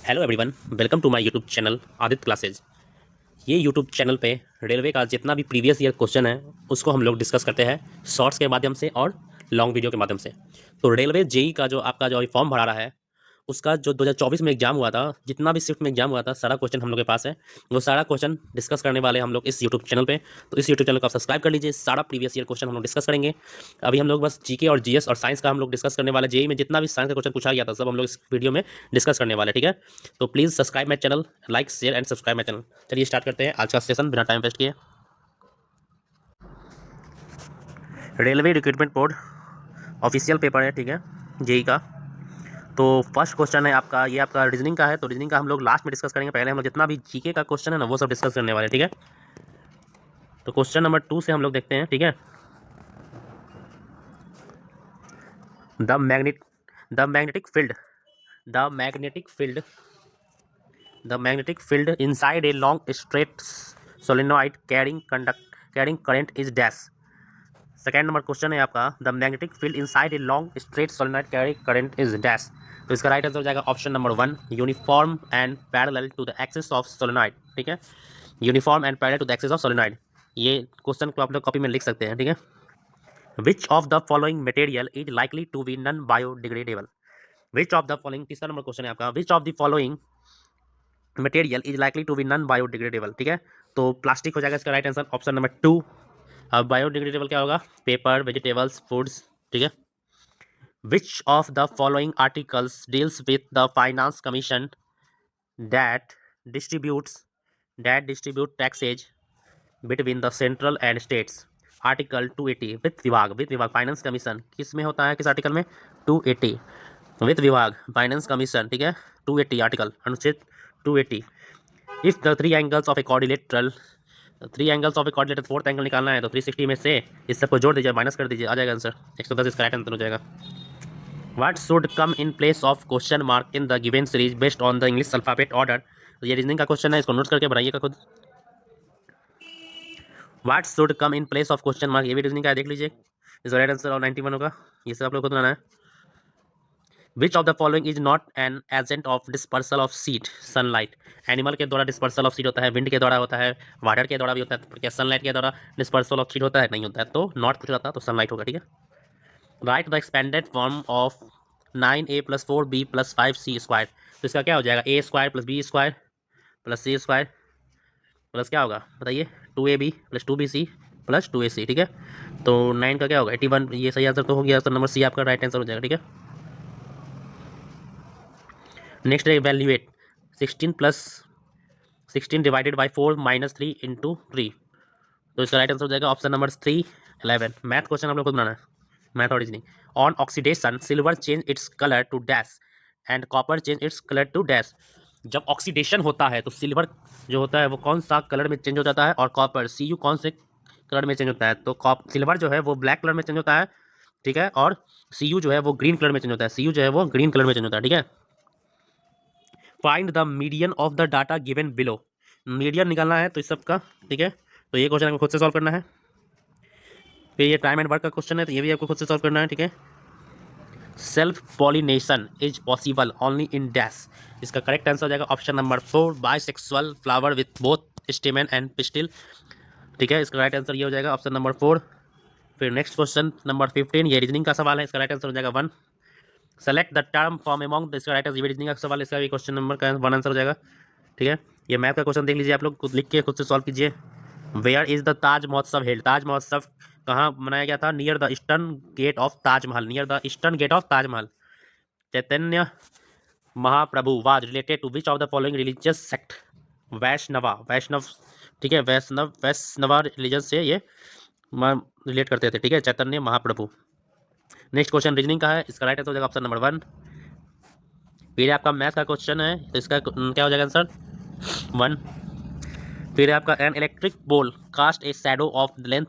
Hello everyone, welcome to my YouTube channel Aditya classes. ये YouTube channel पे railway का जितना भी प्रीवियस ईयर क्वेश्चन है उसको हम लोग डिस्कस करते हैं शॉर्ट्स के माध्यम से और लॉन्ग वीडियो के माध्यम से। तो रेलवे जेई का जो आपका जो फॉर्म भरा रहा है उसका जो 2024 में एग्जाम हुआ था, जितना भी शिफ्ट में एग्जाम हुआ था, सारा क्वेश्चन हम लोग के पास है। वो सारा क्वेश्चन डिस्कस करने वाले हम लोग इस यूट्यूब चैनल पे। तो इस यूट्यूब चैनल को आप सब्सक्राइब कर लीजिए। सारा प्रीवियस ईयर क्वेश्चन हम लोग डिस्कस करेंगे। अभी हम लोग बस जीके और जीएस और साइंस का हम लोग डिस्कस करने वाले। जेई में जितना भी साइंस का क्वेश्चन पूछा गया था सब हम लोग इस वीडियो में डिस्कस करने वाले, ठीक है। तो please subscribe my channel, like share and subscribe my channel. चलिए स्टार्ट करते हैं आज का सेशन बिना टाइम वेस्ट किए। Railway recruitment board official paper है, ठीक है, जेई का। तो फर्स्ट क्वेश्चन है आपका, ये आपका रीजनिंग का है। तो रीजनिंग का हम लोग लास्ट में डिस्कस करेंगे। पहले हम लोग जितना भी जीके का क्वेश्चन है ना वो सब डिस्कस करने वाले, ठीक है। तो क्वेश्चन नंबर 2 से हम लोग देखते हैं, ठीक है। The magnet the magnetic field the magnetic field the magnetic field inside a long straight solenoid carrying current is dash. Second number question है आपका, the magnetic field inside a long straight solenoid carrying current is dash. तो इसका right answer हो जाएगा option number 1, uniform and parallel to the axis of solenoid, ठीक है। Uniform and parallel to the axis of solenoid, ये question को आप लोग कॉपी में लिख सकते हैं, ठीक है। Which of the following material is likely to be non biodegradable. Which of the following, तीसरा नंबर क्वेश्चन है आपका, which of the following material is likely to be non biodegradable, ठीक है। तो प्लास्टिक हो जाएगा इसका राइट आंसर ऑप्शन नंबर 2। अब बायोडिग्रेडेबल क्या होगा, पेपर, वेजिटेबल्स, फूड्स, ठीक है। Which of the following articles deals with the finance commission that distributes distribute taxes between the central and states. Article 280, वित्त विभाग फाइनेंस कमीशन किस में होता है, किस आर्टिकल में, 280, वित्त विभाग फाइनेंस कमीशन, ठीक है। 280 आर्टिकल, अनुच्छेद 280। If the three angles of a quadrilateral fourth angle निकालना है तो 360 में से इस सबको जोड़ दीजिए, माइनस कर दीजिए, आ जाएगा आंसर 110। इसका राइट आंसर हो जाएगा। What should come in place of question mark in the given series based on the English alphabet order. तो ये रीजनिंग का क्वेश्चन है, इसको नोट करके बनाइएगा खुद। What should come in place of question mark, ये भी रीजनिंग का है, देख लीजिए। इसका राइट आंसर और 91 होगा। ये सब आप लोग खुद बनाना है। Which of the following is not an agent of dispersal of seat sunlight. Animal के द्वारा डिस्पर्सल ऑफ सीट होता है, विंड के द्वारा होता है, वाटर के द्वारा भी होता है, क्या सनलाइट के द्वारा डिस्पर्सल ऑफ सीट होता है, नहीं होता है। तो नॉट पूछ रहा था तो सनलाइट होगा, ठीक है। Right the expanded form of 9a+4b+5c²। तो इसका क्या हो जाएगा, a² + b² + c² प्लस क्या होगा बताइए, 2ab + 2bc + 2ac, ठीक है। तो 9 का क्या होगा, 81। ये सही आंसर तो हो गया, तो नंबर सी आपका राइट आंसर हो जाएगा, ठीक है। नेक्स्ट है इवैल्यूएट 16 डिवाइडेड बाई 4 -3 × 3। तो इसका राइट आंसर हो जाएगा ऑप्शन नंबर 3, 11। मैथ क्वेश्चन आप लोग को बनाना है, मैथ और रीजनिंग। On oxidation silver change its colour to dash and copper change its colour to dash. जब ऑक्सीडेशन होता है तो सिल्वर जो होता है वो कौन सा कलर में चेंज हो जाता है, और कॉपर Cu कौन से कलर में चेंज होता है। तो सिल्वर जो है वो ब्लैक कलर में चेंज होता है, ठीक है, और Cu जो है वो ग्रीन कलर में चेंज होता है। Cu जो है वो ग्रीन कलर में चेंज होता है, ठीक है। Find the median of the data given below. Median निकालना है तो इस सब का, ठीक है। तो ये क्वेश्चन आपको खुद से सॉल्व करना है। फिर ये टाइम एंड वर्क का क्वेश्चन है तो ये भी आपको खुद से सॉल्व करना है, ठीक है। Self pollination is possible only in dash. इसका करेक्ट आंसर हो जाएगा option number 4, bisexual flower with both स्टेमन and pistil, ठीक है। इसका राइट आंसर ये हो जाएगा ऑप्शन नंबर 4। फिर नेक्स्ट क्वेश्चन नंबर 15, ये रीजनिंग का सवाल है, इसका राइट आंसर हो जाएगा 1। Select the term from among, इसका राइट आंसर, ये रीजनिंग का सवाल, इसका भी क्वेश्चन नंबर का 1 आंसर हो जाएगा, ठीक है। ये मैथ का क्वेश्चन देख लीजिए, आप लोग खुद लिख के खुद से सॉल्व कीजिए। वेयर इज द ताज महोत्सव हेल्ड। ताज महोत्सव कहाँ मनाया गया था, near the eastern gate of Taj Mahal, near the eastern gate of Taj Mahal. Chaitanya Mahaprabhu was related to which of the following religious sect. Vaishnav, ठीक है, वैष्णवा रिलीजन से ये रिलेट करते थे, ठीक है, Chaitanya Mahaprabhu. Next question reasoning का है, इसका राइट आंसर हो जाएगा ऑप्शन नंबर 1। फिर आपका मैथ का क्वेश्चन है तो इसका क्या हो जाएगा आंसर 1। फिर आपका an electric pole cast a shadow of length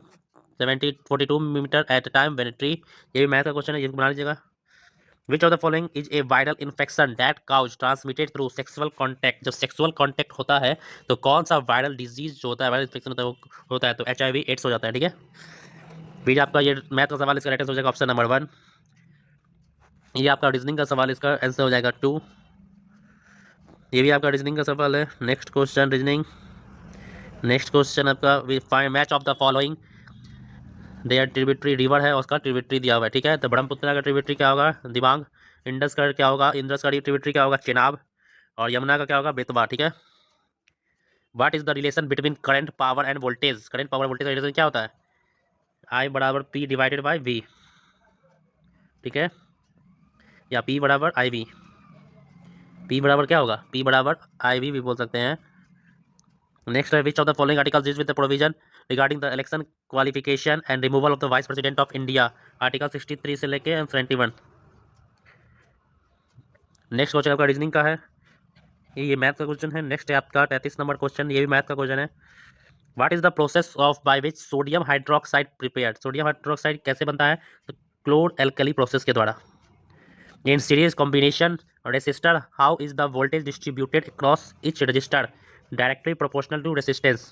42 metre at time when tree. ये भी मैथ का क्वेश्चन है, ये बना लीजिएगा। Which of the following is a viral infection that cause transmitted through sexual contact. जब सेक्सुअल कॉन्टैक्ट होता है तो कौन सा वायरल डिजीज जो होता है, वायरल इन्फेक्शन होता है, वो होता है तो HIV एड्स हो जाता है, ठीक है। फिर आपका ये मैथ का सवाल, इसका राइट आंसर हो जाएगा ऑप्शन नंबर 1। ये आपका रीजनिंग का सवाल, इसका आंसर हो जाएगा 2। ये भी आपका रीजनिंग का सवाल है। Next question reasoning. Next question आपका find match of the following. There tributary river है, उसका ट्रिब्यूटरी दिया हुआ है, ठीक है। तो ब्रह्मपुत्र का ट्रिब्यूटरी क्या होगा? दिबांग। इंडस का क्या होगा? इंद्रस का ट्रिब्यूटरी क्या होगा? चेनाब। और यमुना का क्या होगा? बेतवा, ठीक है। What is the relation between current power end voltage? Current power voltage का रिलेशन क्या होता है? आई बराबर पी डिवाइडेड बाई वी, ठीक है, या पी बराबर आई वी। पी बराबर क्या होगा? पी बराबर आई वी भी बोल सकते हैं। नेक्स्ट है, which of the following articles is with the provision regarding the election qualification and removal of the vice president of India? Article 63 से लेके 71। नेक्स्ट क्वेश्चन आपका रीजनिंग का है, ये मैथ का क्वेश्चन है। नेक्स्ट है आपका 33 नंबर क्वेश्चन, ये भी मैथ का क्वेश्चन है। What is the process of by which sodium hydroxide prepared? Sodium hydroxide कैसे बनता है? तो क्लोर एल्कली प्रोसेस के द्वारा। In series combination resistor, how is the voltage distributed across each resistor? Directly proportional to resistance.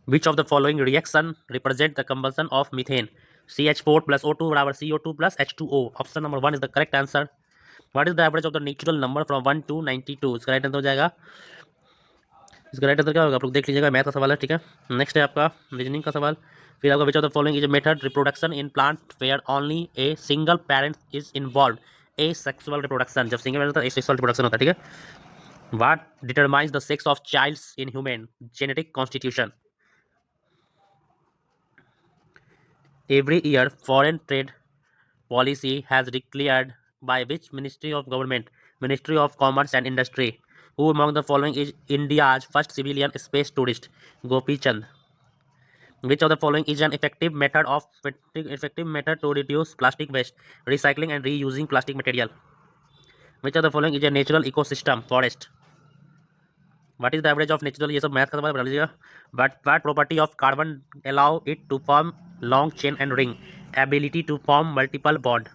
Which of the following reaction represent the combustion of methane? CH4 plus O2 बराबर CO2 plus H2O. Option number 1 is the correct answer. What is the average of the natural number from 1 to 92? इसका right answer हो जाएगा, इसका right answer क्या होगा आप लोग देख लीजिएगा, मैथ का सवाल है, ठीक है। नेक्स्ट है आपका रीजनिंग का सवाल। फिर आपका which of the following is a method reproduction in plant where only a single parent is involve? Asexual reproduction, जब सिंगल पेरेंट होता है ए सेक्सुअल रिप्रोडक्शन होता है, ठीक है। What determines the sex of childs in human? Genetic constitution. Every year foreign trade policy has declared by which ministry of government? Ministry of commerce and industry. Who among the following is India's first civilian space tourist? Gopi Chand. Which of the following is an effective method to reduce plastic waste? Recycling and reusing plastic material. Which of the following is a natural ecosystem? Forest. What is the average of natural? ये सब math का सवाल बना लीजिएगा। What property of carbon allow it to form long chain and ring? Ability to form multiple bond.